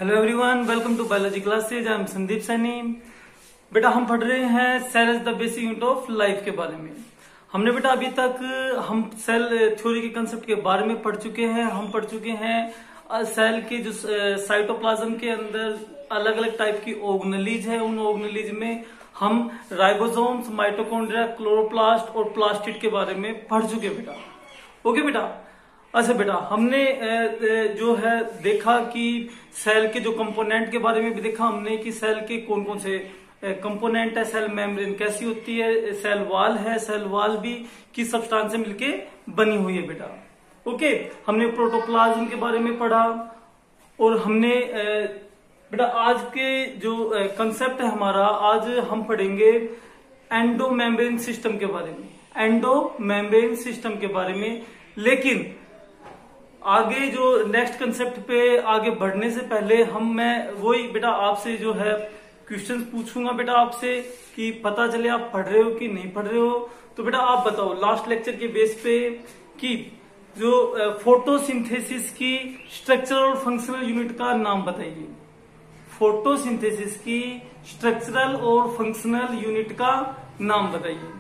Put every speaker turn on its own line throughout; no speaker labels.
Hello everyone, welcome to biology classes. I am Sandeep Saini. बेटा हम पढ़ रहे हैं cell is the basic unit of life के बारे में। हमने बेटा अभी तक हम सेल थ्योरी के कंसेप्ट के बारे में पढ़ चुके हैं। हम पढ़ चुके हैं सेल के जो साइटोप्लाज्म के अंदर अलग अलग टाइप की ऑर्गेनेलिज है। उन ऑर्गेनेलिज में हम राइबोसोम्स, माइटोकॉन्ड्रिया, क्लोरोप्लास्ट और प्लास्टिड के बारे में पढ़ चुके बेटा। ओके बेटा। अच्छा बेटा, हमने जो है देखा कि सेल के जो कंपोनेंट के बारे में भी देखा हमने कि सेल के कौन कौन से कंपोनेंट है, सेल मेम्ब्रेन कैसी होती है, सेल वॉल है, सेल वॉल भी किस सब्सटेंस से मिलके बनी हुई है बेटा। ओके, हमने प्रोटोप्लाज्म के बारे में पढ़ा और हमने बेटा आज के जो कंसेप्ट है हमारा, आज हम पढ़ेंगे एंडो मेम्ब्रेन सिस्टम के बारे में, एंडो मेम्ब्रेन सिस्टम के बारे में। लेकिन आगे जो नेक्स्ट कंसेप्ट पे आगे बढ़ने से पहले मैं वही बेटा आपसे जो है क्वेश्चंस पूछूंगा बेटा आपसे कि पता चले आप पढ़ रहे हो कि नहीं पढ़ रहे हो। तो बेटा आप बताओ लास्ट लेक्चर के बेस पे कि जो फोटोसिंथेसिस की स्ट्रक्चरल और फंक्शनल यूनिट का नाम बताइए। फोटोसिंथेसिस की स्ट्रक्चरल और फंक्शनल यूनिट का नाम बताइए।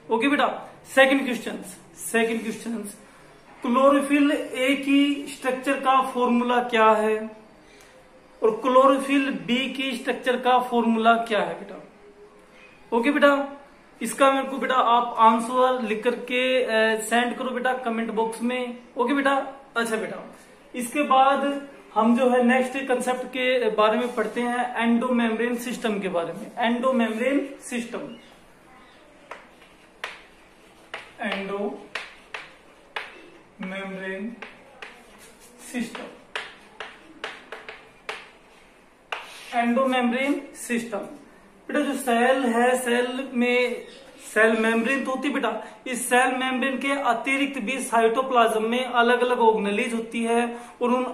ओके बेटा। सेकंड क्वेश्चन, क्लोरोफिल ए की स्ट्रक्चर का फॉर्मूला क्या है और क्लोरोफिल बी की स्ट्रक्चर का फॉर्मूला क्या है बेटा। ओके बेटा, इसका मेरे को बेटा आप आंसर लिख करके सेंड करो बेटा कमेंट बॉक्स में। ओके बेटा। अच्छा बेटा, इसके बाद हम जो है नेक्स्ट कंसेप्ट के बारे में पढ़ते हैं, एंडो मेम्ब्रेन सिस्टम के बारे में। Endo membrane system, endo membrane system, endo membrane system. बेटा जो सेल है, सेल मेम्ब्रेन तो होती बेटा। इस सेल मेम्ब्रेन के अतिरिक्त भी साइटोप्लाज्म में अलग अलग ऑर्गेनेलिज होती है और उन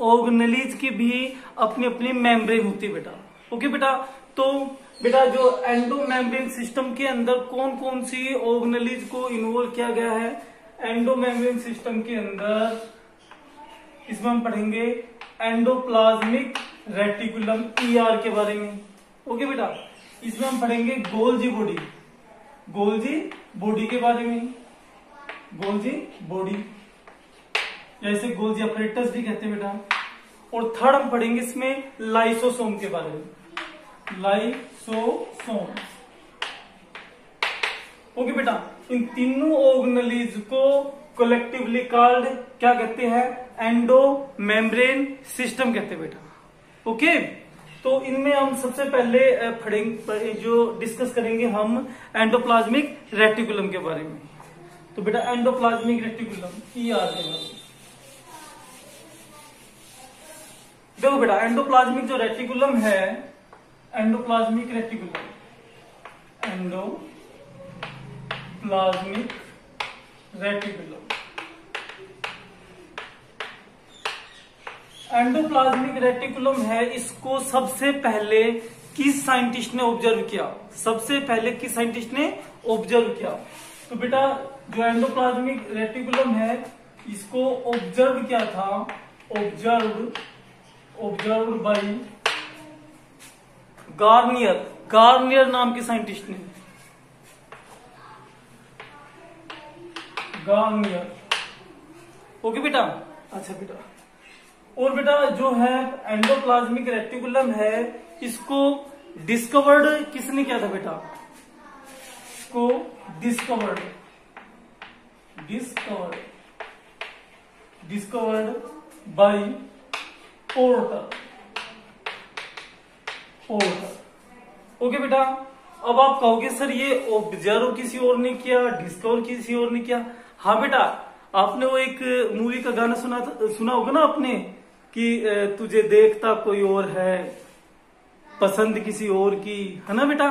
ऑर्गेनेलिज की भी अपनी अपनी मेम्ब्रेन होती है बेटा। ओके बेटा। तो बेटा जो एंडो मेम्ब्रेन सिस्टम के अंदर कौन कौन सी ऑर्गेनेलिज को इन्वॉल्व किया गया है एंडो मेम्ब्रेन सिस्टम के अंदर, इसमें हम पढ़ेंगे एंडोप्लाज्मिक रेटिकुलम ER के बारे में। ओके बेटा। इसमें हम पढ़ेंगे गोल्जी बॉडी के बारे में, गोल्जी बॉडी या इसे गोल्जी अपरेटस भी कहते हैं बेटा। और थर्ड हम पढ़ेंगे इसमें लाइसोसोम के बारे में, लाइसोसोम। ओके बेटा, इन तीनों ऑर्गेनेलिज को कलेक्टिवली कॉल्ड क्या कहते हैं, एंडो मेम्ब्रेन सिस्टम कहते हैं बेटा। ओके, तो इनमें हम सबसे पहले पढ़ेंगे जो डिस्कस करेंगे हम एंडोप्लाज्मिक रेटिकुलम के बारे में। तो बेटा एंडोप्लाज्मिक रेटिकुलम ER के बारे में देखो बेटा। एंडोप्लाज्मिक जो रेटिकुलम है, endoplasmic reticulum, endoplasmic reticulum, endoplasmic reticulum है। इसको सबसे पहले किस साइंटिस्ट ने ऑब्जर्व किया, सबसे पहले किस साइंटिस्ट ने ऑब्जर्व किया? तो बेटा जो एंडोप्लाज्मिक रेटिकुलम है इसको ऑब्जर्व किया था, ऑब्जर्व बाय गार्नियर नाम के साइंटिस्ट ने, गार्नियर। ओके बेटा। अच्छा बेटा, और बेटा जो है एंडोप्लाज्मिक रेटिकुलम है इसको डिस्कवर्ड किसने किया था बेटा? इसको डिस्कवर्ड बाय पोर्टर। ओके बेटा। अब आप कहोगे सर ये ऑब्जर्व किसी और ने किया, डिस्कवर किसी और ने किया। हाँ बेटा, आपने वो एक मूवी का गाना सुना होगा ना आपने कि तुझे देखता कोई और है, पसंद किसी और की, है ना बेटा,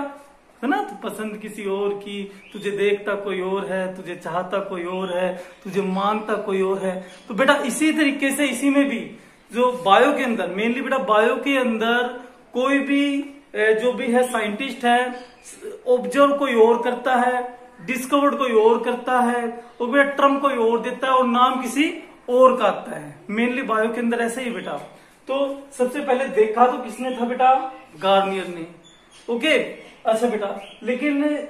है ना। तो पसंद किसी और की, तुझे देखता कोई और है, तुझे चाहता कोई और है, तुझे मानता कोई और है। तो बेटा इसी तरीके से इसी में भी जो बायो के अंदर, मेनली बेटा बायो के अंदर कोई भी जो भी है साइंटिस्ट है, ऑब्जर्व कोई और करता है, डिस्कवर्ड कोई और करता है, और बेटा टर्म कोई और देता है और नाम किसी और का आता है। मेनली बायो के अंदर ऐसे ही बेटा। तो सबसे पहले देखा तो किसने था बेटा, गार्नियर ने। ओके, अच्छा बेटा, लेकिन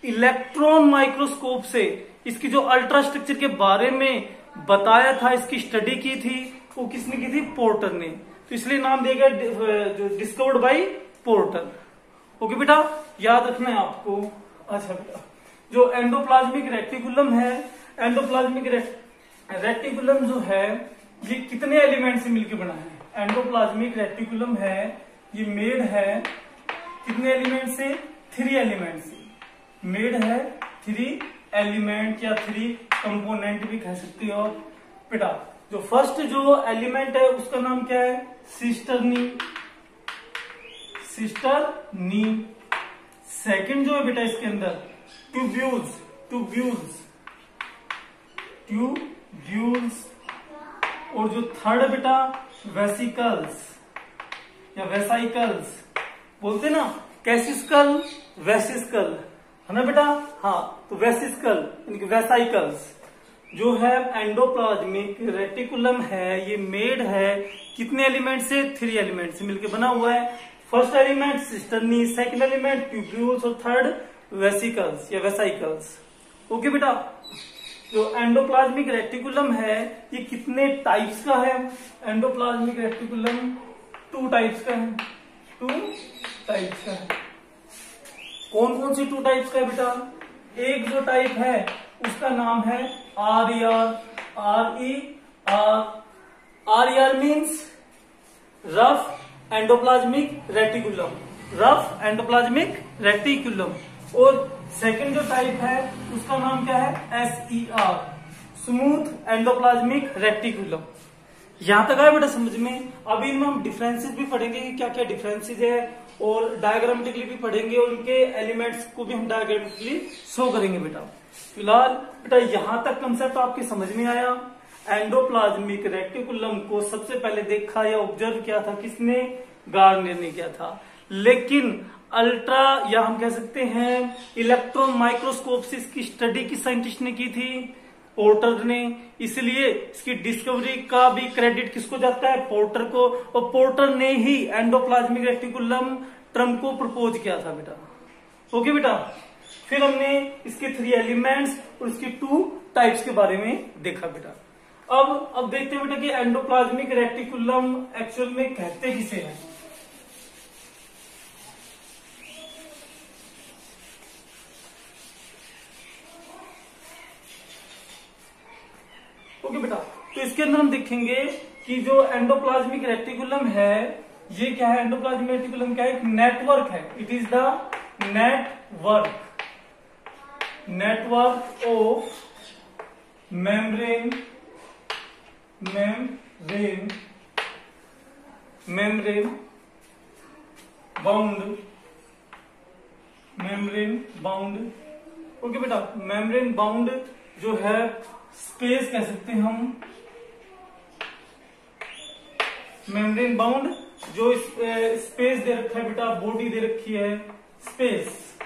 इलेक्ट्रॉन माइक्रोस्कोप से इसकी जो अल्ट्रा स्ट्रक्चर के बारे में बताया था, इसकी स्टडी की थी, वो किसने की थी, पोर्टर ने। तो इसलिए नाम दिया गया जो डिस्कवर्ड बाय पोर्टर। ओके बेटा, याद रखना है आपको। अच्छा बेटा, जो एंडोप्लाज्मिक रेटिकुलम है, एंडोप्लाज्मिक रेटिकुलम जो है ये कितने एलिमेंट से मिलकर बना है। एंडोप्लाज्मिक रेटिकुलम है ये मेड है कितने एलिमेंट से, 3 एलिमेंट से मेड है। 3 एलिमेंट या 3 कंपोनेंट भी कह सकते हो बेटा। जो फर्स्ट जो एलिमेंट है उसका नाम क्या है, सिस्टरनी। सिस्टरनी। सेकंड जो है बेटा इसके अंदर ट्यूब्यूल्स। ट्यूब्यूल्स। ट्यूब्यूल्स। और जो थर्ड बेटा वेसिकल्स या वेसाइकल्स बोलते ना, कैसिस्कल वेसिस्कल है ना बेटा। हाँ, तो वेसिस्कल यानी वेसाइकल्स जो है एंडोप्लाज्मिक रेटिकुलम है, ये मेड है कितने एलिमेंट से, 3 एलिमेंट से मिलकर बना हुआ है। First element cisternae, second element tubules और थर्ड वेसिकल्स या वेसाइकल्स। ओके बेटा, जो एंडोप्लाज्मिक रेटिकुलम है ये कितने टाइप्स का है। एंडोप्लाज्मिक रेटिकुलम 2 टाइप्स का है। 2 टाइप्स का है। कौन कौन सी 2 टाइप्स का है बेटा। एक जो टाइप है उसका नाम है RER। RER means rough endoplasmic reticulum. Rough endoplasmic reticulum. और सेकंड जो टाइप है उसका नाम क्या है, SER स्मूथ एंडोप्लाज्मिक रेटिकुलम। यहां तक आया बेटा समझ में। अभी इनमें हम डिफरेंसेस भी पढ़ेंगे कि क्या क्या डिफरेंसेस है, और डायग्रामेटिकली भी पढ़ेंगे, और उनके एलिमेंट्स को भी हम डायग्रामेटिकली शो करेंगे बेटा। फिलहाल बेटा यहां तक कंसेप्ट आपके समझ में आया। एंडोप्लाज्मिक रेटिकुलम को सबसे पहले देखा या ऑब्जर्व किया था किसने, गार्नियर ने किया था। लेकिन अल्ट्रा या हम कह सकते हैं इलेक्ट्रॉन माइक्रोस्कोप से इसकी स्टडी किस साइंटिस्ट ने की थी, पोर्टर ने। इसलिए इसकी डिस्कवरी का भी क्रेडिट किसको जाता है, पोर्टर को। और पोर्टर ने ही एंडोप्लाज्मिक रेटिकुलम टर्म को प्रपोज किया था बेटा। ओके बेटा, फिर हमने इसके 3 एलिमेंट्स और इसके 2 टाइप्स के बारे में देखा बेटा। अब देखते हैं बेटा कि एंडोप्लाज्मिक रेटिकुलम एक्चुअल में कहते किसे हैं। ओके बेटा, तो इसके अंदर हम देखेंगे कि जो एंडोप्लाज्मिक रेटिकुलम है ये क्या है। एंडोप्लाज्मिक रेटिकुलम क्या है, एक नेटवर्क है। It is the network of membrane bound. Okay बेटा, मेम्ब्रेन बाउंड जो है स्पेस कह सकते हैं हम। मेम्ब्रेन बाउंड जो स्पेस दे रखा है बेटा, बॉडी दे रखी है स्पेस।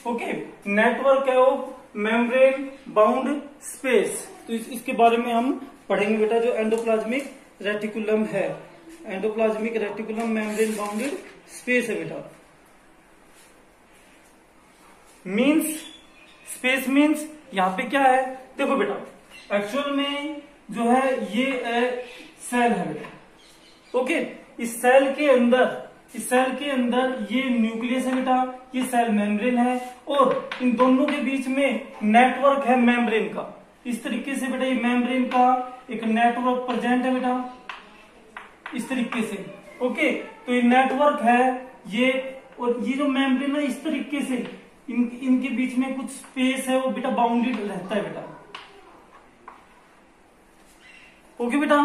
ओके, नेटवर्क है ऑफ मेम्ब्रेन बाउंड स्पेस। तो इसके बारे में हम पढ़ेंगे बेटा। जो एंडोप्लाज्मिक रेटिकुलम है, endoplasmic reticulum membrane bounded space है बेटा। मीन्स स्पेस मीन्स यहां पे क्या है, देखो बेटा एक्चुअल में जो है ये सेल है बेटा। ओके, इस सेल के अंदर ये न्यूक्लियस है बेटा, ये सेल मेम्ब्रेन है, और इन दोनों के बीच में नेटवर्क है मेम्ब्रेन का। इस तरीके से बेटा ये मेम्ब्रेन का एक नेटवर्क प्रेजेंट है बेटा, इस तरीके से। ओके, तो ये नेटवर्क है ये, और ये जो मेम्ब्रेन है इस तरीके से इनके बीच में कुछ स्पेस है, वो बेटा बाउंडेड रहता है बेटा। ओके बेटा,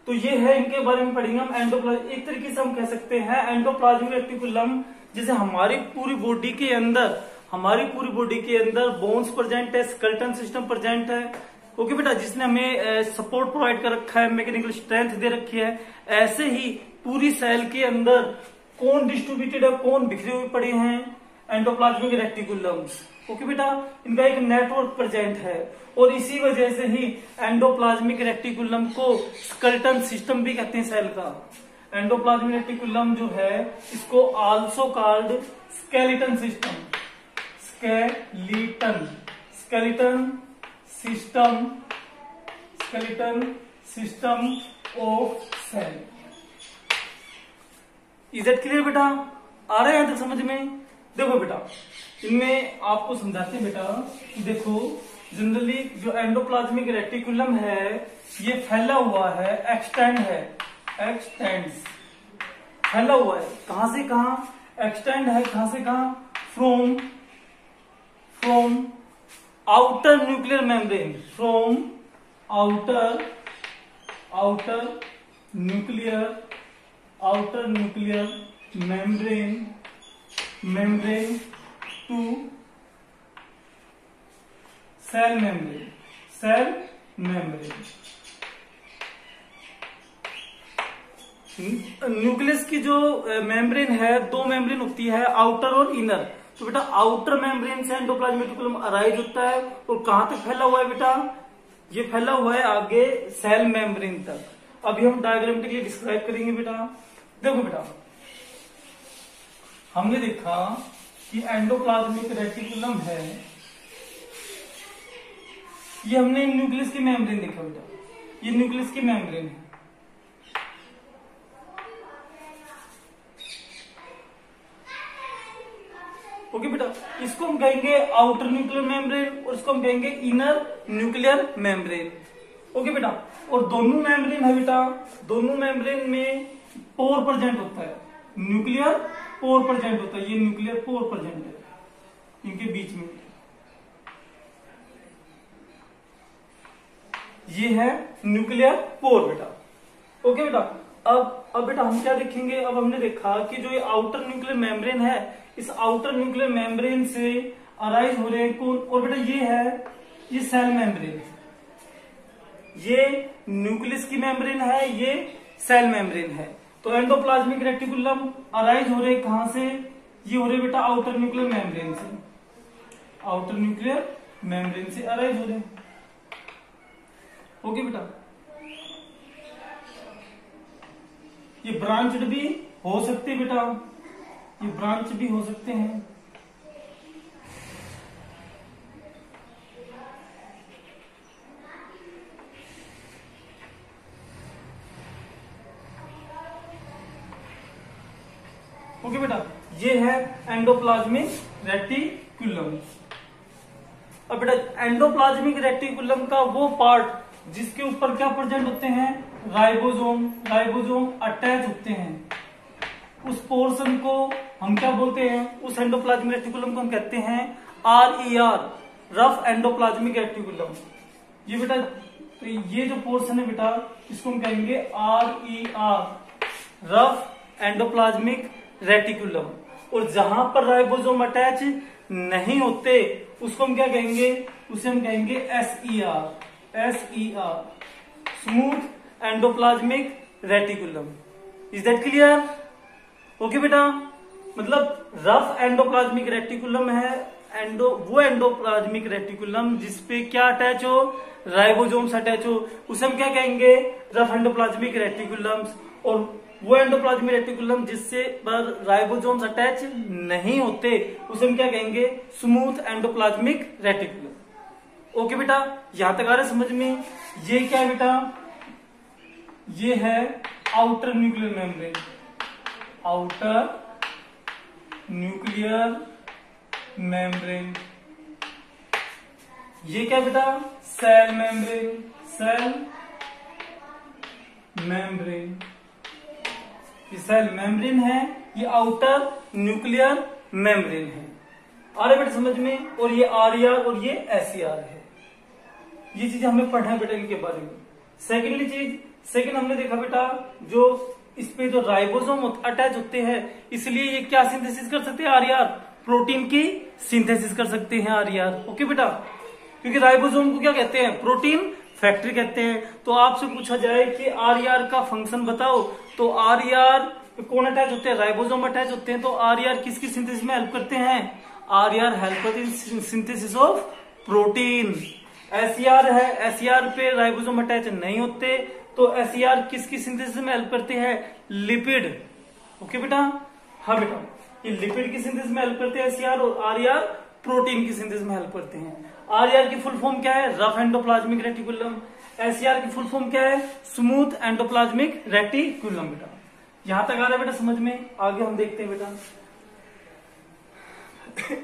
तो ये है, इनके बारे में पढ़ेंगे हम। एंडोप्लाज्मिक, एक तरीके से हम कह सकते हैं एंडोप्लाज्मिक रेटिकुलम जैसे हमारी पूरी बॉडी के अंदर बोन्स प्रेजेंट है, स्केलेटन सिस्टम प्रेजेंट है। ओके बेटा, जिसने हमें सपोर्ट प्रोवाइड कर रखा है, मैकेनिकल स्ट्रेंथ दे रखी है। ऐसे ही पूरी सेल के अंदर कौन डिस्ट्रीब्यूटेड है, कौन बिखरे हुए पड़े हैं, एंडोप्लाज्मिक रेटिकुलम्स। ओके बेटा, इनका एक नेटवर्क प्रेजेंट है और इसी वजह से ही एंडोप्लाज्मिक रेटिकुलम को स्केलेटन सिस्टम भी कहते हैं सेल का। एंडोप्लाज्मिक रेटिकुलम जो है इसको also called skeleton system, skeleton system of cell. Is it clear बेटा? आ रहा है यहां तक समझ में? देखो बेटा, इनमें आपको समझाते हैं बेटा कि देखो जनरली जो एंडोप्लाज्मिक रेटिकुलम है ये फैला हुआ है, एक्सटेंड्स फैला हुआ है। कहां से कहां एक्सटेंड है, कहां से कहां? From outer nuclear membrane, from outer nuclear membrane to cell membrane. Nucleus की जो मेम्ब्रेन है, दो मेम्ब्रेन होती है, आउटर और इनर। तो बेटा आउटर मेम्ब्रेन से एंडोप्लाज्मिक रेटिकुलम अराइज होता है और कहां तक फैला हुआ है बेटा? ये फैला हुआ है आगे सेल मेम्ब्रेन तक। अभी हम डायग्रामेटिकली डिस्क्राइब करेंगे बेटा। देखो बेटा, हमने देखा कि एंडोप्लाज्मिक रेटिकुलम है, ये हमने न्यूक्लियस की मेम्ब्रेन देखा बेटा, ये न्यूक्लियस की मेम्ब्रेन है। ओके बेटा, इसको हम कहेंगे आउटर न्यूक्लियर मेम्ब्रेन और इसको हम कहेंगे इनर न्यूक्लियर मेम्ब्रेन। ओके बेटा, और दोनों मेम्ब्रेन है बेटा, दोनों मेम्ब्रेन में पोर प्रेजेंट होता है, न्यूक्लियर पोर प्रेजेंट होता है। ये न्यूक्लियर पोर प्रेजेंट है इनके बीच में, ये है न्यूक्लियर पोर बेटा। ओके बेटा, अब बेटा हम क्या देखेंगे? अब हमने देखा कि जो ये आउटर न्यूक्लियर मेम्ब्रेन है, इस आउटर न्यूक्लियर मेम्ब्रेन से अराइज हो रहे हैं कौन? और बेटा ये है, ये सेल मेम्ब्रेन, ये न्यूक्लियस की मेम्ब्रेन है, ये सेल मेम्ब्रेन है। तो एंडोप्लाज्मिक रेटिकुलम अराइज हो रहे कहां से? ये हो रहे बेटा आउटर न्यूक्लियर मेम्ब्रेन से, आउटर न्यूक्लियर मेम्ब्रेन से अराइज हो रहे। ओके बेटा, ये ब्रांच्ड भी हो सकते हैं बेटा, ये ब्रांच भी हो सकते हैं। ओके बेटा, ये है एंडोप्लाज्मिक रेटिकुलम। अब बेटा एंडोप्लाज्मिक रेटिकुलम का वो पार्ट जिसके ऊपर क्या प्रेजेंट होते हैं? राइबोसोम अटैच होते हैं। उस पोर्शन को हम क्या बोलते हैं? उस एंडोप्लाज्मिक रेटिकुलम को हम कहते हैं RER, रफ एंडोप्लाज्मिक रेटिकुलम। ये बेटा, तो ये जो पोर्शन है बेटा, इसको हम कहेंगे RER, रफ एंडोप्लाज्मिक रेटिकुलम। और जहां पर राइबोसोम अटैच नहीं होते उसको हम क्या कहेंगे? उसे हम कहेंगे SER, smooth endoplasmic reticulum. Is that clear? Okay बेटा, मतलब रफ एंडोप्लाज्मिक रेटिकुलम है, वो एंडोप्लाज्मिक रेटिकुलम जिसपे क्या अटैच हो? राइबोसोम्स अटैच हो, उसे हम क्या कहेंगे? Rough endoplasmic reticulums. और वो एंडोप्लाज्मिक रेटिकुलम जिससे पर राइबोसोम्स अटैच नहीं होते उसे हम क्या कहेंगे? Smooth endoplasmic reticulum. ओके बेटा, यहां तक आ रहा है समझ में? ये क्या है बेटा? ये है outer nuclear membrane, outer nuclear membrane. ये क्या बेटा? सेल मेम्ब्रेन, ये सेल मेम्ब्रेन है, ये आउटर न्यूक्लियर मेम्ब्रेन है। आ रहा है बेटा समझ में? और ये RER और ये SER है। ये चीज हमें पढ़ना है बेटा इनके बारे में। सेकेंड हमने देखा बेटा, जो इस पे जो राइबोसोम अटैच होते हैं, इसलिए ये क्या सिंथेसिस कर सकते हैं? RER, प्रोटीन की सिंथेसिस कर सकते हैं RER। ओके बेटा, क्योंकि राइबोसोम को क्या कहते हैं? प्रोटीन फैक्ट्री कहते हैं। तो आपसे पूछा जाए कि RER का फंक्शन बताओ, तो RER कौन अटैच होते हैं? राइबोसोम अटैच होते हैं। तो RER किसकी सिंथेसिस में हेल्प करते हैं? RER help in synthesis of protein. SER है, SER पे राइबोसोम अटैच नहीं होते, तो SER किसकी सिंथेसिस में हेल्प करते हैं? लिपिड। ओके बेटा, हाँ बेटा, ये लिपिड की सिंथेसिस में हेल्प करते हैं SER, और RER प्रोटीन की सिंथेसिस में हेल्प करते हैं। RER की फुल फॉर्म क्या है? Rough endoplasmic reticulum. SER की फुल फॉर्म क्या है? Smooth endoplasmic reticulum. बेटा यहां तक आ रहा है बेटा समझ में? आगे हम देखते हैं बेटा।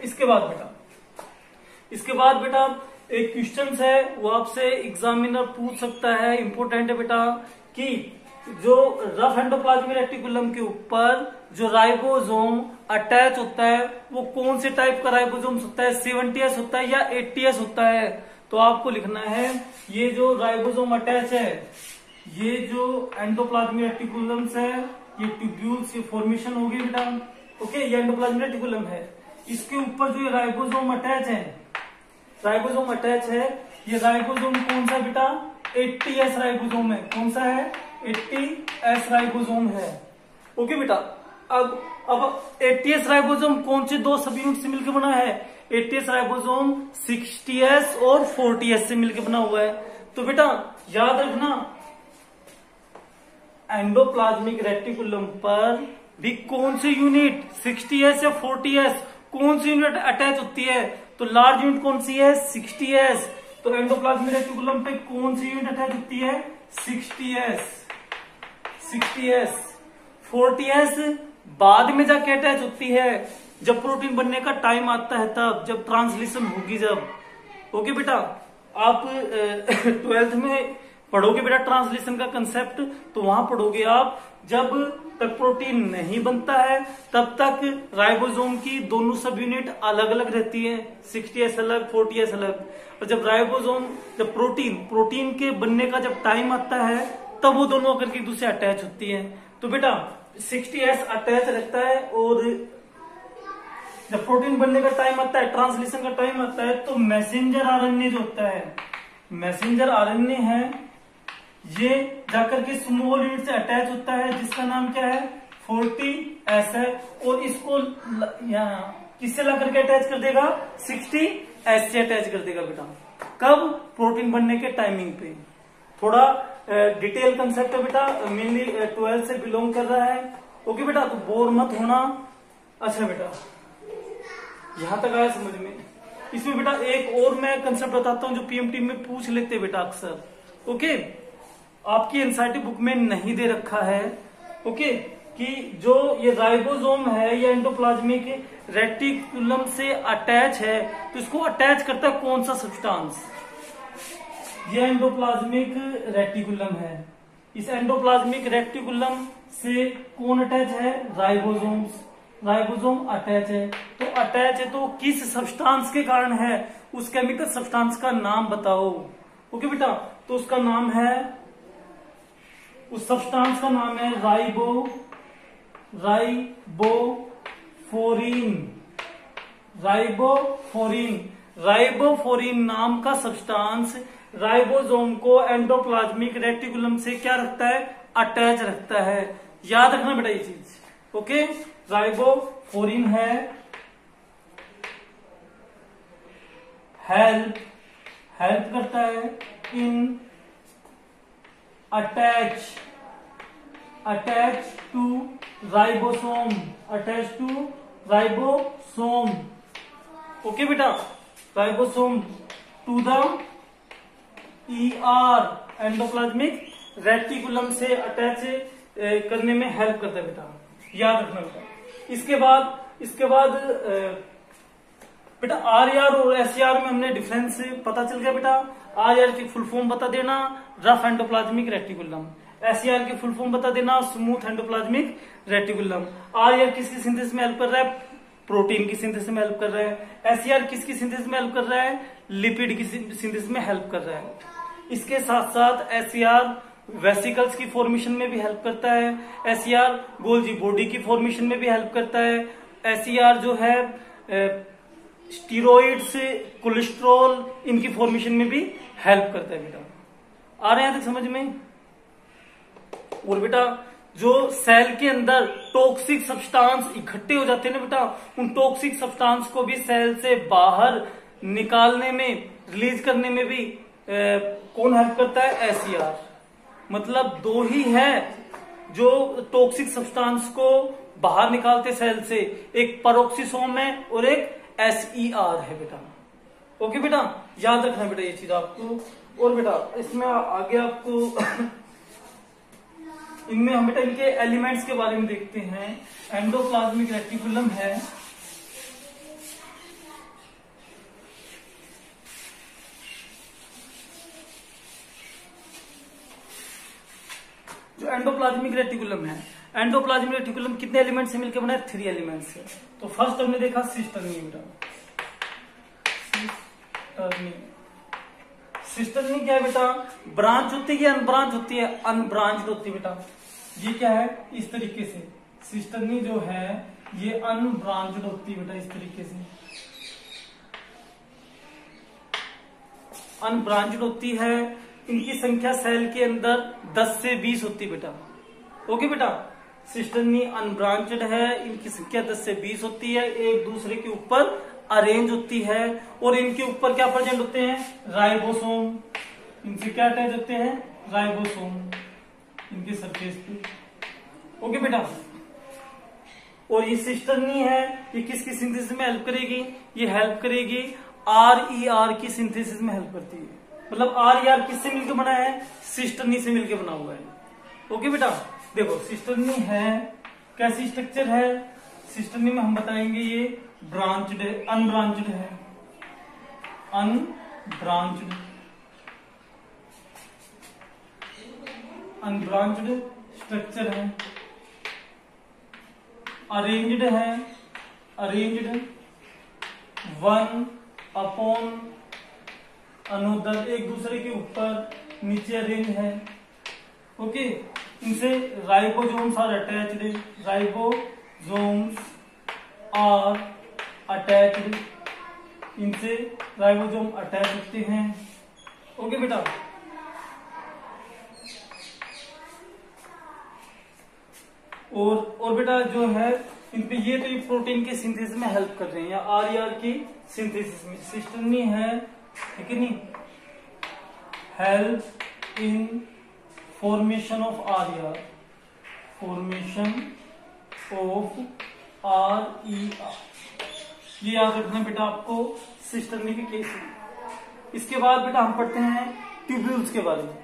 इसके बाद बेटा एक क्वेश्चन है, वो आपसे एग्जामिनर पूछ सकता है, इंपॉर्टेंट है बेटा, कि जो रफ एंडोप्लाज्मिक रेटिकुलम के ऊपर जो राइबोसोम अटैच होता है वो कौन से टाइप का राइबोसोम होता है? 70S होता है या 80S होता है? तो आपको लिखना है ये जो राइबोसोम अटैच है, ये जो एंडोप्लाज्मिक रेटिकुलम्स है, ये ट्यूब्यूल्स की फॉर्मेशन होगी बेटा। ओके, ये एंडोप्लाज्मिक रेटिकुलम है, इसके ऊपर जो राइबोसोम अटैच है, ये राइबोसोम कौन सा बेटा? 80S राइबोसोम है। कौन सा है? 80S राइबोसोम है। ओके बेटा, अब 80S राइबोसोम कौन से दो सब यूनिट से मिलकर बना है? 80S राइबोसोम 60S और 40S से मिलकर बना हुआ है। तो बेटा याद रखना, एंडोप्लाज्मिक रेटिकुलम पर भी कौन सी यूनिट 60S या 40S कौन सी यूनिट अटैच होती है? तो लार्ज यूनिट कौन सी है? 60S। तो एंडोप्लाज्मिक रेटिकुलम पे कौन सी यूनिट अटैच होती है? 60S। 40S बाद में जाके अटैच होती है, जब प्रोटीन बनने का टाइम आता है, तब जब ट्रांसलेशन होगी जब। ओके बेटा, आप 12th में पढ़ोगे बेटा ट्रांसलेशन का कंसेप्ट, तो वहां पढ़ोगे आप, जब तक प्रोटीन नहीं बनता है तब तक राइबोसोम की दोनों सब यूनिट अलग अलग रहती है, 60S अलग, 40S अलग। और जब प्रोटीन के बनने का जब टाइम आता है, तब वो दोनों आकर के एक दूसरे अटैच होती है। तो बेटा 60S अटैच रहता है, और जब प्रोटीन बनने का टाइम आता है, ट्रांसलेशन का टाइम आता है, तो मैसेंजर आरएनए जो होता है, मैसेंजर आरएनए है, ये जाकर के स्मॉल यूनिट से अटैच होता है, जिसका नाम क्या है? 40S है, और इसको किससे ला करके अटैच कर देगा? 60S से अटैच कर देगा बेटा। कब? प्रोटीन बनने के टाइमिंग पे। थोड़ा डिटेल कंसेप्ट है बेटा, मेनली 12 से बिलोंग कर रहा है। ओके बेटा, तो बोर मत होना। अच्छा बेटा, यहां तक आया समझ में? इसमें बेटा एक और मैं कंसेप्ट बताता हूं जो पीएमटी में पूछ लेते बेटा अक्सर। ओके, आपकी एनसीईआरटी बुक में नहीं दे रखा है। ओके, कि जो ये राइबोसोम है, ये एंडोप्लाज्मिक रेटिकुलम से अटैच है, तो इसको अटैच करता है कौन सा सब्सटेंस? ये एंडोप्लाज्मिक रेटिकुलम है, इस एंडोप्लाज्मिक रेटिकुलम से कौन अटैच है? राइबोसोम अटैच है। तो अटैच है तो किस सब्सटेंस के कारण है? उस केमिकल सब्सटेंस का नाम बताओ। ओके बेटा, तो उसका नाम है, उस सब्सटेंस का नाम है राइबोफोरिन नाम का सब्सटेंस राइबोसोम को एंडोप्लाज्मिक रेटिकुलम से क्या रखता है? अटैच रखता है। याद रखना बेटा ये चीज। ओके, राइबोफोरिन है, हेल्प करता है in attach to ribosome. Okay बेटा, ribosome to the endoplasmic reticulum से अटैच करने में हेल्प करता है बेटा। याद रखना बेटा। इसके बाद बेटा RER और SER में हमने डिफरेंस पता चल गया बेटा। RER की फुल फॉर्म बता देना, रफ एंडोप्लाज्मिक रेटिकुलम। SER की फुल फॉर्म बता देना, स्मूथ एंडोप्लाज्मिक रेटिकुलम। RER किसकी सिंथेसिस में हेल्प कर रहा है? प्रोटीन की सिंथेसिस में हेल्प कर रहा है। SER किसकी सिंथेसिस में हेल्प कर रहा है? लिपिड की सिंथेसिस में हेल्प कर रहा है। इसके साथ साथ SER वेसिकल्स की फॉर्मेशन में भी हेल्प करता है। SER गोल्जी बॉडी की फॉर्मेशन में भी हेल्प करता है। SER जो है स्टीरोइड्स, कोलेस्ट्रॉल, इनकी फॉर्मेशन में भी हेल्प करता है बेटा। आ रहे हैं तक समझ में? और बेटा जो सेल के अंदर टॉक्सिक सब्सटेंस इकट्ठे हो जाते हैं ना बेटा, उन टॉक्सिक सब्सटेंस को भी सेल से बाहर निकालने में, रिलीज करने में भी कौन हेल्प करता है? एसईआर। मतलब दो ही है जो टॉक्सिक सब्सटेंस को बाहर निकालते सेल से, एक पेरोक्सिसोम है और एक एसईआर है बेटा। ओके बेटा, याद रखना बेटा ये चीज आपको। और बेटा इसमें आगे आपको इनमें हम बेटा इनके एलिमेंट्स के बारे में देखते हैं। एंडोप्लाज्मिक रेटिकुलम है, जो एंडोप्लाज्मिक रेटिकुलम है, एंडोप्लाज्मिक रेटिकुलम कितने एलिमेंट से मिलकर बना है? 3 एलिमेंट से। तो फर्स्ट हमने देखा सिस्टर्नी बेटा। सिस्टर्नी क्या है बेटा? ब्रांच होती है कि अनब्रांच होती है? अनब्रांच्ड होती है बेटा। ये क्या है? इस तरीके से सिस्टर्नी जो है ये अनब्रांच्ड होती है बेटा, इस तरीके से अनब्रांच्ड होती है। इनकी संख्या सेल के अंदर 10 से 20 होती है बेटा। ओके बेटा, सिस्टर्नी अनब्रांच्ड है, इनकी संख्या 10 से 20 होती है, एक दूसरे के ऊपर अरेंज होती है। और इनके ऊपर क्या प्रेजेंट होते हैं? राइबोसोम। इनसे क्या अटैच होते हैं? राइबोसोम इनके सरफेस पे। ओके बेटा, और ये सिस्टर्नी है, ये किसकी सिंथेसिस में हेल्प करेगी? ये हेल्प करेगी आरईआर की सिंथेसिस में हेल्प करती है। मतलब आरईआर किससे मिलकर बना है? सिस्टर्नी से मिलकर बना हुआ है। ओके बेटा, देखो सिस्टर्नी है, कैसी स्ट्रक्चर है? सिस्टर्नी में हम बताएंगे ये ब्रांच्ड है, अनब्रांच्ड है, अनब्रांच्ड स्ट्रक्चर है, अरेंज्ड है, अरेंज्ड वन अपॉन अनदर, एक दूसरे के ऊपर नीचे अरेंज है। ओके, इनसे ribosomes are attached, ribosomes are attached, इनसे राइबोसोम अटैच होते हैं। ओके बेटा, और बेटा जो है इनपे ये तो ये प्रोटीन के सिंथेसिस में हेल्प कर रहे हैं, या आरईआर की सिंथेसिस में। सिस्टर्नी है, ठीक है नहीं, help in formation of RER, formation of RER, ये याद रखना बेटा आपको सिस्टर्नी के केस में। इसके बाद बेटा हम पढ़ते हैं ट्यूब्यूल्स के बारे में।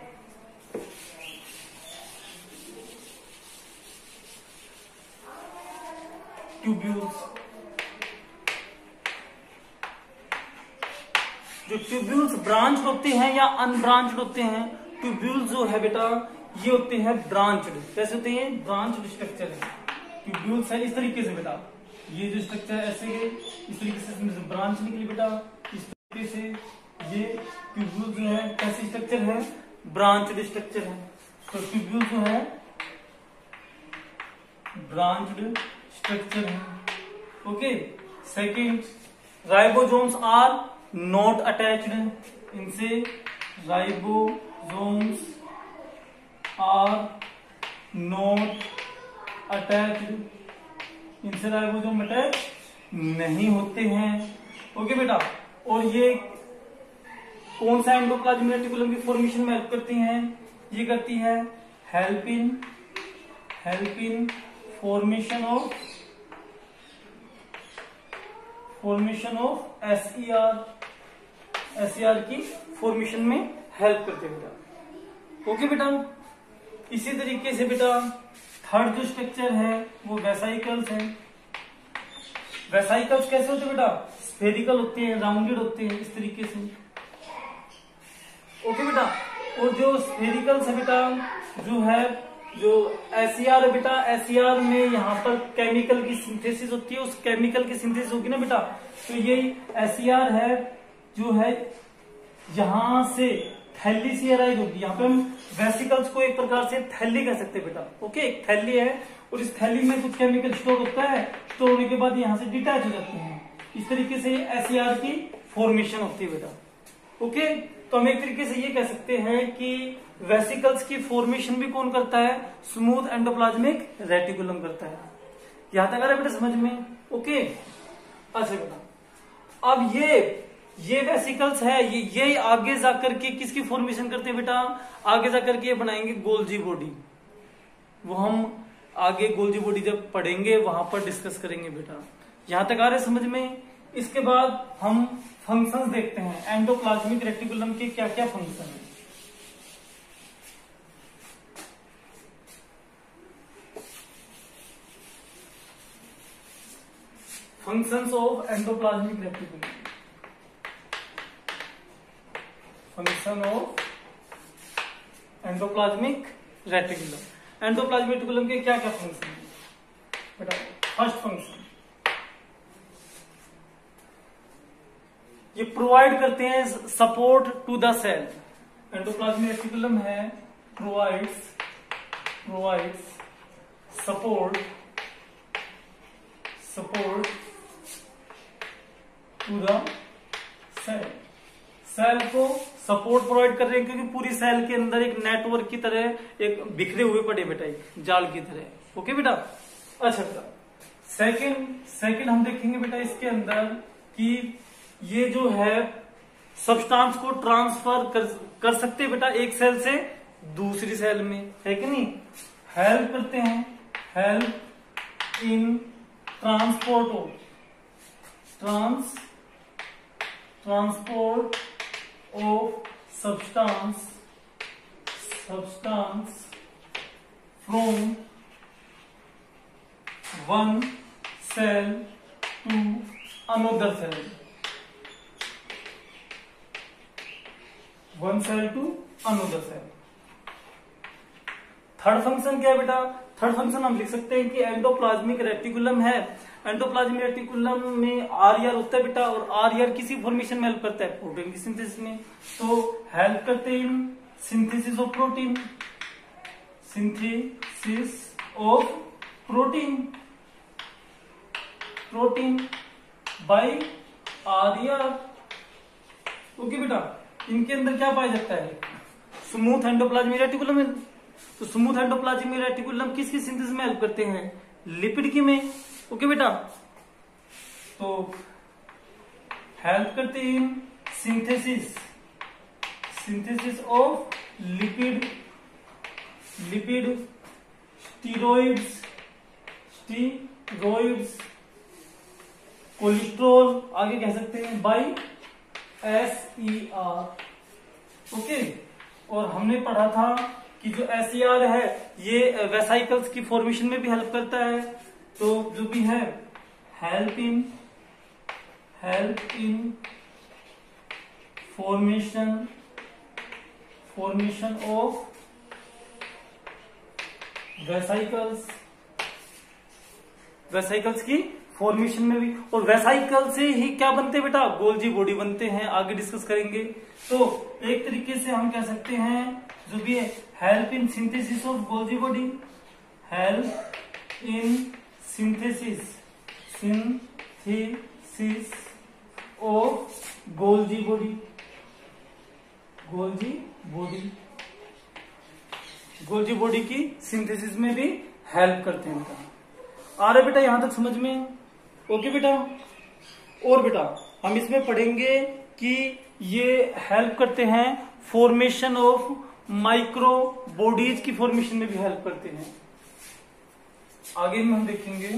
ट्यूब्यूल्स, जो ट्यूब्यूल्स ब्रांच होते हैं या अनब्रांच्ड होते हैं, ट्यूब्यूल्स जो है बेटा ये होते हैं ब्रांच्ड। कैसे होते हैं? ब्रांच्ड स्ट्रक्चर है। ट्यूब्यूल्स है इस तरीके से बेटा, ये जो स्ट्रक्चर ऐसे है, इस तरीके से इसमें से ब्रांच निकली बेटा, इस तरीके से ये ट्यूब्यूल जो है कैसी स्ट्रक्चर है? ब्रांच्ड स्ट्रक्चर है। तो ट्यूब्यूल जो है ब्रांच्ड स्ट्रक्चर है। Okay, second, ribosomes are not attached, इनसे राइबोसोम्स आर नॉट अटैच्ड, इनसे राइबोसोम अटैच नहीं होते हैं। ओके बेटा, और ये कौन सा एंडोप्लाज्मिक रेटिकुलम की फॉर्मेशन में हेल्प करती हैं? ये करती है help in formation of SER की फॉर्मेशन में हेल्प करते हैं बेटा। ओके बेटा, इसी तरीके से बेटा थर्ड जो स्ट्रक्चर है वो वेसाइकल्स है। वेसाइकल्स कैसे होते हैं बेटा? स्फेरिकल होते हैं, राउंडेड होते हैं, इस तरीके से। ओके बेटा, और जो स्फेरिकल्स है बेटा, जो है जो एसईआर है बेटा, एसईआर में यहाँ पर केमिकल की सिंथेसिस होती है, उस केमिकल की सिंथेसिस होगी ना बेटा, तो ये एसईआर है जो है यहां से थैली से अराइज होगी। यहाँ पे हम वेसिकल्स को एक प्रकार से थैली कह सकते हैं बेटा। ओके, एक थैली है और इस थैली में कुछ केमिकल स्टोर होता है, स्टोर होने के बाद यहाँ से डिटैच हो जाते हैं। इस तरीके से एसईआर की फॉर्मेशन होती है बेटा। ओके, तो हम एक तरीके से ये कह सकते हैं कि वेसिकल्स की फॉर्मेशन भी कौन करता है? स्मूथ एंडोप्लाज्मिक रेटिकुलम करता है। यहां तक आ रहा है बेटा समझ में? ओके, अच्छा बेटा, अब ये वेसिकल्स है, ये आगे जाकर के किसकी फॉर्मेशन करते हैं बेटा? आगे जाकर के ये बनाएंगे गोल्जी बॉडी। वो हम आगे गोल्जी बॉडी जब पढ़ेंगे वहां पर डिस्कस करेंगे बेटा। यहां तक आ रहे समझ में? इसके बाद हम फंक्शंस देखते हैं, एंडोप्लाज्मिक रेटिकुलम के क्या क्या फंक्शन है। Functions of endoplasmic reticulum, function of endoplasmic reticulum. Endoplasmic reticulum के क्या क्या फंक्शन है बेटा? फर्स्ट फंक्शन, ये प्रोवाइड करते हैं support to the cell. Endoplasmic reticulum है provides support to the cell. Cell को सपोर्ट प्रोवाइड कर रहे हैं क्योंकि पूरी सेल के अंदर एक नेटवर्क की तरह एक बिखरे हुए पड़े बेटा, एक जाल की तरह। ओके बेटा, अच्छा बेटा, सेकंड हम देखेंगे बेटा इसके अंदर कि ये जो है सब्सटेंस को ट्रांसफर कर सकते हैं बेटा एक सेल से दूसरी सेल में, है कि नहीं? हेल्प करते हैं, help in transport of substance from one cell to another cell, one cell to another cell. Third function क्या है बेटा? थर्ड फंक्शन हम लिख सकते हैं कि एंडोप्लाज्मिक रेटिकुलम है, एंडोप्लाज्मिक रेटिकुलम में आरईआर होता है बेटा, और आरईआर किसी फॉर्मेशन में हेल्प करता है? प्रोटीन की सिंथेसिस में। तो हेल्प करते हैं synthesis of protein, protein bye RER. Okay बेटा, इनके अंदर क्या पाया जाता है? Smooth endoplasmic reticulum. तो स्मूथ एंडोप्लाज्मिक रेटिकुलम किसकी सिंथेसिस में हेल्प करते हैं? लिपिड की में। ओके बेटा, तो हेल्प करते हैं synthesis of lipid, steroids, cholesterol, आगे कह सकते हैं बाय SER। ओके, और हमने पढ़ा था कि जो SER है ये वेसाइकल्स की फॉर्मेशन में भी हेल्प करता है। तो जो भी है help in formation of vesicles की फॉर्मेशन में भी। और वेसाइकल से ही क्या बनते हैं बेटा? गोल्जी बॉडी बनते हैं, आगे डिस्कस करेंगे। तो एक तरीके से हम कह सकते हैं जो भी है help in synthesis of Golgi body, help in synthesis of Golgi body, Golgi body की सिंथेसिस में भी हेल्प करते हैं बेटा। आ रहा बेटा यहां तक समझ में? ओके बेटा, और बेटा हम इसमें पढ़ेंगे कि ये हेल्प करते हैं फॉर्मेशन ऑफ माइक्रो बॉडीज की फॉर्मेशन में भी हेल्प करते हैं। आगे में हम देखेंगे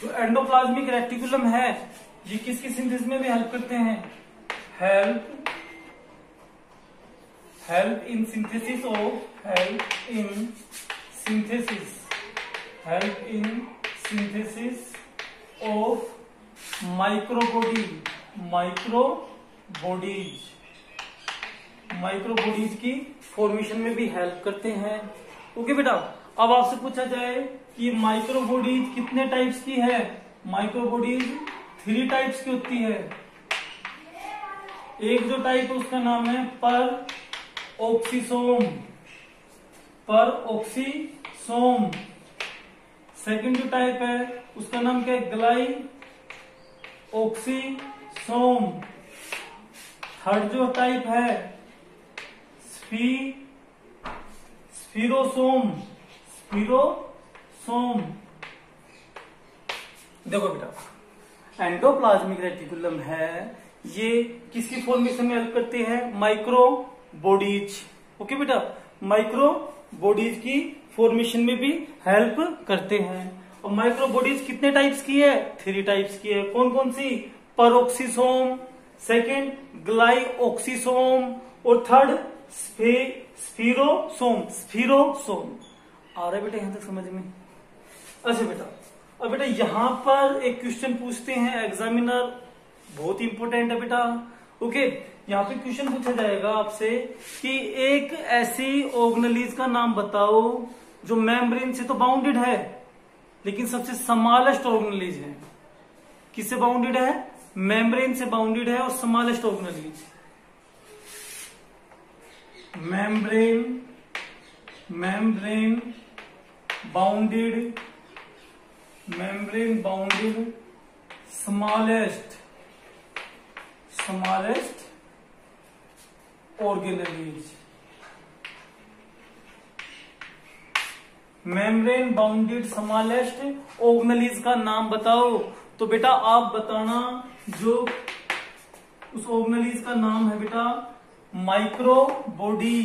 जो एंडोप्लाज्मिक रेटिकुलम है ये किसकी सिंथेसिस में भी हेल्प करते हैं? Help in synthesis of micro bodies की फॉर्मेशन में भी हेल्प करते हैं। ओके बेटा, अब आपसे पूछा जाए कि माइक्रो बॉडीज कितने टाइप्स की है? माइक्रो बॉडीज 3 टाइप्स की होती है। एक जो टाइप है उसका नाम है पर ऑक्सीसोम। सेकंड जो टाइप है उसका नाम क्या है, ग्लाइऑक्सीसोम। थर्ड जो टाइप है स्फीरोसोम। देखो बेटा, एंडोप्लाज्मिक रेटिकुलम है, ये किसकी फॉर्मेशन में हेल्प करते हैं, माइक्रो बॉडीज। ओके बेटा, माइक्रो बॉडीज की फॉर्मेशन में भी हेल्प करते हैं। और माइक्रो बॉडीज कितने टाइप्स की है, 3 टाइप्स की है। कौन कौन सी, पेरोक्सीसोम, सेकेंड ग्लाइऑक्सीसोम और थर्ड स्फीरोसोम। आ रहा है बेटा यहां तक समझ में? अच्छा बेटा, अब बेटा यहां पर एक क्वेश्चन पूछते हैं एग्जामिनर, बहुत इंपॉर्टेंट है बेटा। ओके, यहाँ पे क्वेश्चन पूछा जाएगा आपसे कि एक ऐसी ऑर्गेनेलिज का नाम बताओ जो मेम्ब्रेन से तो बाउंडेड है लेकिन सबसे स्मॉलेस्ट ऑर्गेनेलिज है। किससे बाउंडेड है, मेम्ब्रेन से बाउंडेड है और smallest organelles. Membrane bounded smallest organelles. Membrane bounded smallest organelles का नाम बताओ। तो बेटा आप बताना, जो उस ऑर्गेनेलिज का नाम है बेटा माइक्रोबॉडी।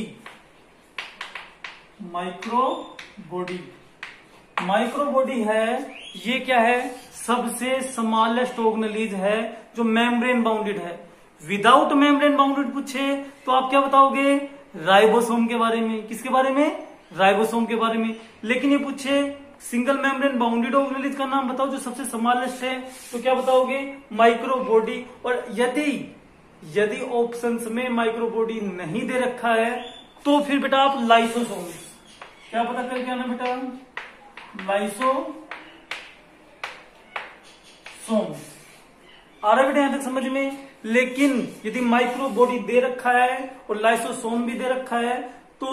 माइक्रोबॉडी है, ये क्या है, सबसे स्मॉलेस्ट ऑर्गेनेलिज है जो मेम्ब्रेन बाउंडेड है। विदाउट मेम्ब्रेन बाउंडेड पूछे तो आप क्या बताओगे, राइबोसोम के बारे में। किसके बारे में, राइबोसोम के बारे में। लेकिन ये पूछे सिंगल मेम्ब्रेन बाउंडेड ऑर्गेनेलिज का नाम बताओ जो सबसे स्मॉलेस्ट है, तो क्या बताओगे, माइक्रोबॉडी। और यदि ऑप्शंस में माइक्रोबॉडी नहीं दे रखा है तो फिर बेटा आप लाइसोसोम क्या पता करके आना बेटा, लाइसोसोम। आ रहा है बेटा यहां तक समझ में? लेकिन यदि माइक्रोबॉडी दे रखा है और लाइसोसोम भी दे रखा है तो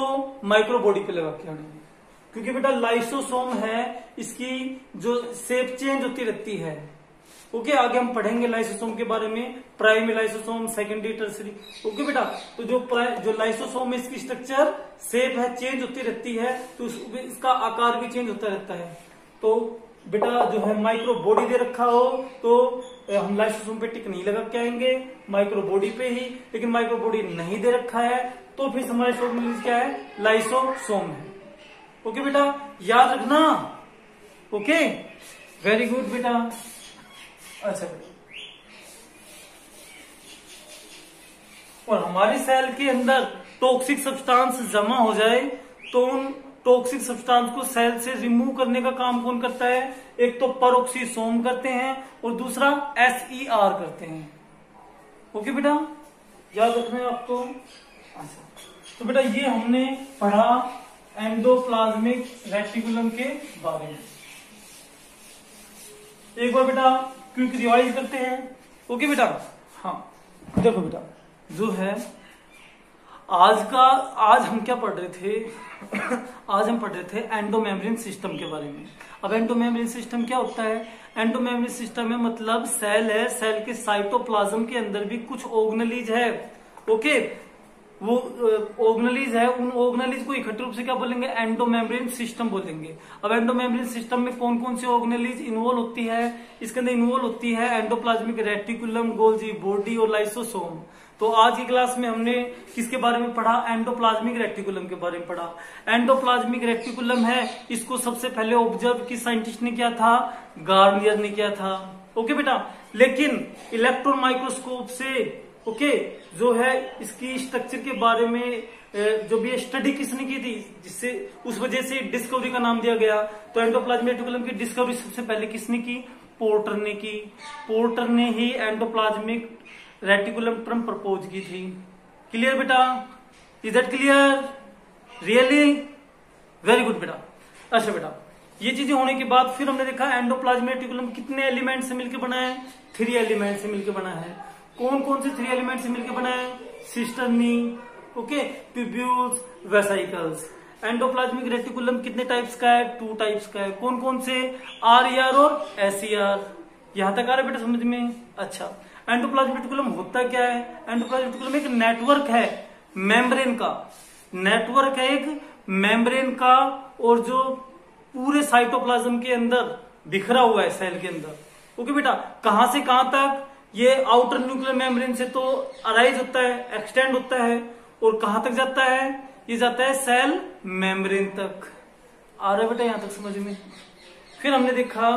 माइक्रोबॉडी पे लगा के आना, क्योंकि बेटा लाइसोसोम है, इसकी जो शेप चेंज होती रहती है। ओके, आगे हम पढ़ेंगे लाइसोसोम के बारे में, primary lysosome, secondary, tertiary. Okay बेटा, तो जो लाइसोसोम है इसकी स्ट्रक्चर शेप है, चेंज होती रहती है, तो इसका आकार भी चेंज होता रहता है। तो बेटा जो है माइक्रोबॉडी दे रखा हो तो हम लाइसोसोम पे टिक नहीं लगा के आएंगे, माइक्रोबॉडी पे ही। लेकिन माइक्रोबॉडी नहीं दे रखा है तो फिर हमारे ऑर्गेनेलिज क्या है, लाइसोसोम है। ओके बेटा, याद रखना। ओके, वेरी गुड बेटा। अच्छा, और हमारी सेल के अंदर टॉक्सिक सब्सटेंस जमा हो जाए तो उन टॉक्सिक सब्सटेंस को सेल से रिमूव करने का काम कौन करता है, एक तो पेरोक्सीसोम करते हैं और दूसरा SER करते हैं। ओके बेटा, याद रखना है आपको। अच्छा, तो बेटा ये हमने पढ़ा एंडोप्लाज्मिक रेटिकुलम के बारे में। एक बार बेटा क्विक रिवाइज करते हैं। ओके बेटा, हाँ देखो बेटा, जो है आज हम क्या पढ़ रहे थे आज हम पढ़ रहे थे एंडोमेम्ब्रेन सिस्टम के बारे में। अब एंडोमेम्ब्रेन सिस्टम क्या होता है, एंडोमेम्ब्रेन सिस्टम में मतलब सेल है, सेल के साइटोप्लाज्म के अंदर भी कुछ ऑर्गेनेलिज है। ओके, वो ऑर्गेनेलिज है, उन ऑर्गेनेलिज को इकट्ठे रूप से क्या बोलेंगे, एंडोमेम्ब्रेन सिस्टम बोलेंगे। अब एंडोमेम्ब्रेन सिस्टम में कौन कौन सी ऑर्गेनेलिज इन्वॉल्व होती है, इसके अंदर इन्वॉल्व होती है एंडोप्लाज्मिक रेटिकुलम, गोल्जी बॉडी और लाइसोसोम। तो आज की क्लास में हमने किसके बारे में पढ़ा, एंडोप्लाज्मिक रेटिकुलम के बारे में पढ़ा। एंडोप्लाज्मिक रेटिकुलम है, इसको सबसे पहले ऑब्जर्व किस साइंटिस्ट ने किया था, गार्नियर ने किया था। ओके बेटा, लेकिन इलेक्ट्रॉन माइक्रोस्कोप से ओके जो है इसकी स्ट्रक्चर के बारे में जो भी स्टडी किसने की थी, जिससे उस वजह से डिस्कवरी का नाम दिया गया। तो एंडोप्लाज्मिक रेटिकुलम की डिस्कवरी सबसे पहले किसने की, पोर्टर ने की। पोर्टर ने ही एंडोप्लाज्मिक रेटिकुलम टर्म प्रपोज की थी। क्लियर बेटा, is that clear, really very good बेटा। अच्छा बेटा, ये चीजें होने के बाद फिर हमने देखा एंडोप्लाज्मिक रेटिकुलम कितने एलिमेंट से मिलकर बना है, 3 एलिमेंट से मिलकर बना है। कौन कौन से 3 एलिमेंट से मिलकर बना है, cisternae, okay, tubules, vesicles. Endoplasmic reticulum कितने टाइप्स का है? 2 टाइप्स का है। कौन कौन से? RER और SER। यहां तक आ रहा है बेटा समझ में? अच्छा, एंडोप्लाज्मिक रेटिकुलम होता क्या है? एंडोप्लाज्मिक रेटिकुलम एक नेटवर्क है मेम्ब्रेन का, नेटवर्क है एक मेम्ब्रेन का, और जो पूरे साइटोप्लाज्म के अंदर बिखरा हुआ है सेल के अंदर। ओके बेटा, कहां से कहां तक? ये आउटर न्यूक्लियर मेम्ब्रेन से तो अराइज होता है, एक्सटेंड होता है, और कहां तक जाता है? ये जाता है सेल मेम्ब्रेन तक। आ रहा है बेटा यहां तक समझ में? फिर हमने देखा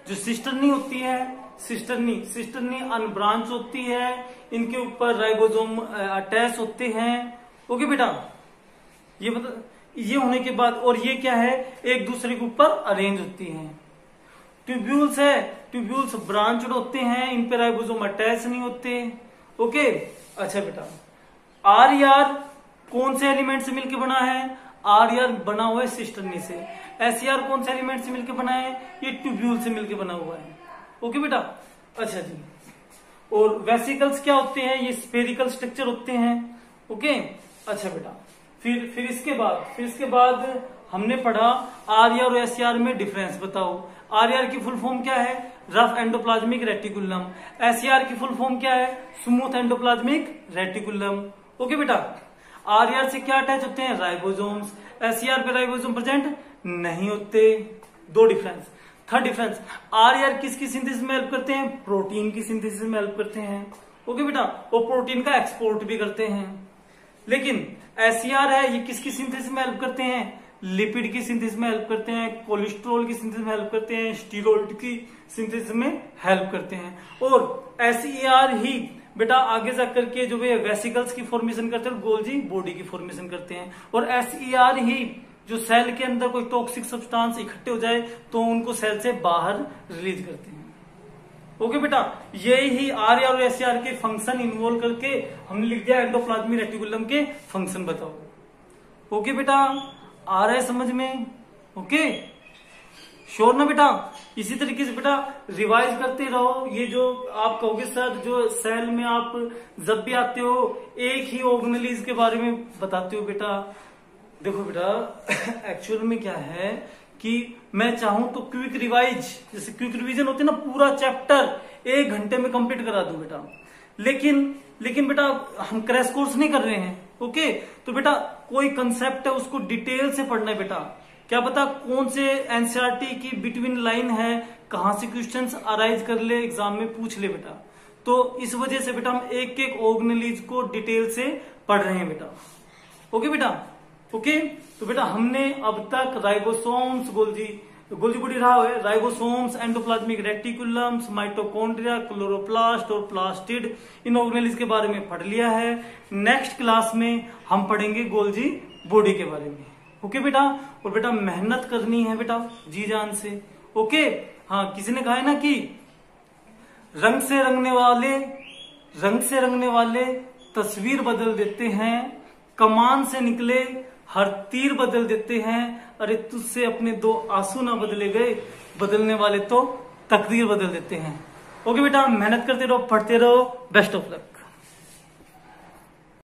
जो सिस्टर्नी होती है, सिस्टर्नी अनब्रांच होती है, इनके ऊपर राइबोसोम अटैच होते हैं। ओके बेटा, ये होने के बाद, और ये क्या है? एक दूसरे के ऊपर अरेंज होती हैं। ट्यूब्यूल्स है, ट्यूब्यूल्स ब्रांचड होते हैं, इन पे राइबोसोम अटैच नहीं होते। ओके, अच्छा बेटा, RER कौन से एलिमेंट से मिलकर बना है? RER बना हुआ है सिस्टर्नी से। SER कौन से एलिमेंट से मिलकर बना है? ये ट्यूब्यूल से मिलकर बना हुआ है। ओके बेटा, अच्छा जी। और वेसिकल्स क्या होते हैं? ये स्फेरिकल स्ट्रक्चर होते हैं। ओके, अच्छा बेटा, फिर इसके बाद हमने पढ़ा RER और SER में डिफरेंस बताओ। RER की फुल फॉर्म क्या है? Rough endoplasmic reticulum. SER की फुल फॉर्म क्या है? Smooth endoplasmic reticulum. ओके बेटा, RER से क्या अटैच होते हैं? राइबोसोम्स। SER पे राइबोसोम प्रेजेंट नहीं होते। 2 डिफरेंस। थर्ड डिफरेंस, RER किसकी सिंथेसिस में हेल्प करते हैं? प्रोटीन की सिंथेसिस में हेल्प करते हैं। ओके बेटा, वो प्रोटीन का एक्सपोर्ट भी करते हैं। लेकिन SER है, ये किसकी सिंथेसिस में हेल्प करते हैं? लिपिड की सिंथेसिस में हेल्प करते हैं, कोलेस्ट्रॉल की सिंथेसिस में हेल्प करते हैं, स्टीरॉइड की सिंथेसिस में हेल्प करते हैं। और SER ही बेटा आगे जाकर के जो वे वेसिकल्स की फॉर्मेशन करते हैं, गोल्जी बॉडी की फॉर्मेशन करते हैं। और SER ही जो सेल के अंदर कोई टॉक्सिक सब्सटेंस इकट्ठे हो जाए तो उनको सेल से बाहर रिलीज करते हैं। ओके बेटा, यही ही RER और SER के फंक्शन इन्वॉल्व करके हमने लिख दिया एंडोप्लाज्मिक रेटिकुलम के फंक्शन बताओ। ओके बेटा, आ रहा है समझ में? ओके, श्योर ना बेटा? इसी तरीके से बेटा रिवाइज करते रहो। ये जो आप कहोगे सर, जो सेल में आप जब भी आते हो एक ही ऑर्गेनेलिज के बारे में बताते हो बेटा। देखो बेटा, एक्चुअल में क्या है कि मैं चाहूं तो क्विक रिवाइज, जैसे क्विक रिवीजन होते ना, पूरा चैप्टर 1 घंटे में कंप्लीट करा दूं बेटा। लेकिन बेटा हम क्रैश कोर्स नहीं कर रहे हैं। ओके, तो बेटा कोई कंसेप्ट है उसको डिटेल से पढ़ना है बेटा। क्या पता कौन से एनसीईआरटी की बिटवीन लाइन है, कहां से क्वेश्चंस अराइज कर ले, एग्जाम में पूछ ले बेटा। तो इस वजह से बेटा हम एक एक ऑर्गेनेलिज को डिटेल से पढ़ रहे हैं बेटा। ओके बेटा, ओके। तो बेटा हमने अब तक राइबोसोम्स, गोल्जी बॉडी रहा है, ribosomes, endoplasmic reticulums, mitochondria, chloroplast और प्लास्टिड, इन ऑर्गेनेलिज के बारे में पढ़ लिया है। नेक्स्ट क्लास में हम पढ़ेंगे गोल्जी बॉडी के बारे में। ओके बेटा, और बेटा मेहनत करनी है बेटा जी जान से। ओके, हाँ, किसी ने कहा है ना कि रंग से रंगने वाले तस्वीर बदल देते हैं, कमान से निकले हर तीर बदल देते हैं, अरे तुझसे अपने 2 आंसू ना बदले गए, बदलने वाले तो तकदीर बदल देते हैं। ओके बेटा, मेहनत करते रहो, पढ़ते रहो, बेस्ट ऑफ लक।